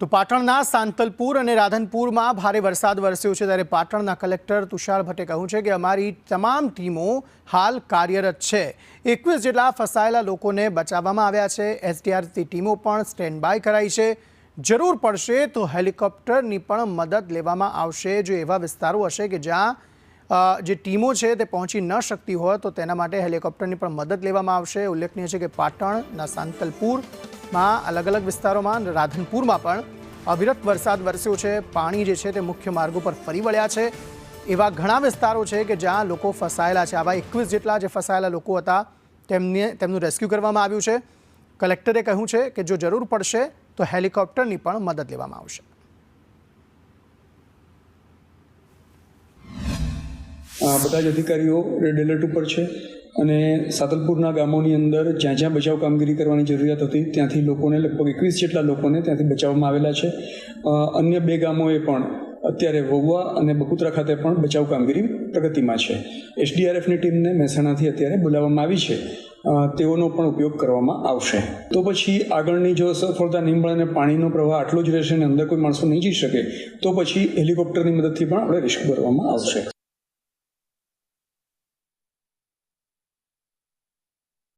તો પાટણના સાંતલપુર અને રાધનપુરમાં ભારે વરસાદ વરસ્યો છે ત્યારે પાટણના કલેક્ટર તુષાર ભટ્ટે કહ્યું છે કે અમારી તમામ ટીમો હાલ કાર્યરત છે। 21 જેટલા ફસાયેલા લોકોને બચાવવામાં આવ્યા છે। એસડીઆરએફની ટીમો પણ સ્ટેન્ડ બાય કરાઈ છે। જરૂર પડશે તો હેલિકોપ્ટરની પણ મદદ લેવામાં આવશે। જો એવા વિસ્તારો હશે કે જ્યાં જે ટીમો છે તે પહોંચી ન શકતી હોય તો તેના માટે હેલિકોપ્ટરની પણ મદદ લેવામાં આવશે। ઉલ્લેખનીય છે કે પાટણના સાંતલપુરમાં અલગ અલગ વિસ્તારોમાં રાધનપુરમાં પણ અવિરત વરસાદ વરસ્યો છે। પાણી જે છે તે મુખ્ય માર્ગો પર ફરી વળ્યા છે। એવા ઘણા વિસ્તારો છે કે જ્યાં લોકો ફસાયેલા છે। આવા 21 જેટલા જે ફસાયેલા લોકો હતા તેમનું રેસ્ક્યુ કરવામાં આવ્યું છે। કલેક્ટરે કહ્યું છે કે જો જરૂર પડશે તો હેલિકોપ્ટરની પણ મદદ લેવામાં આવશે। બધા જ અધિકારીઓ રેડ એલર્ટ ઉપર છે અને સાતલપુરના ગામોની અંદર જ્યાં જ્યાં બચાવ કામગીરી કરવાની જરૂરિયાત હતી ત્યાંથી લોકોને લગભગ 21 જેટલા લોકોને ત્યાંથી બચાવવામાં આવેલા છે। અન્ય 2 ગામોએ પણ અત્યારે વહુવા અને બકુતરા ખાતે પણ બચાવ કામગીરી પ્રગતિમાં છે। એસડીઆરએફની ટીમને મહેસાણાથી અત્યારે બોલાવવામાં આવી છે। તેઓનો પણ ઉપયોગ કરવામાં આવશે। તો પછી આગળની જો સફળતા નહીં મળે અને પાણીનો પ્રવાહ આટલો જ રહેશે અને અંદર કોઈ માણસો નહીં જઈ શકે તો પછી હેલિકોપ્ટરની મદદથી પણ આપણે રેસ્ક્યુ કરવામાં આવશે।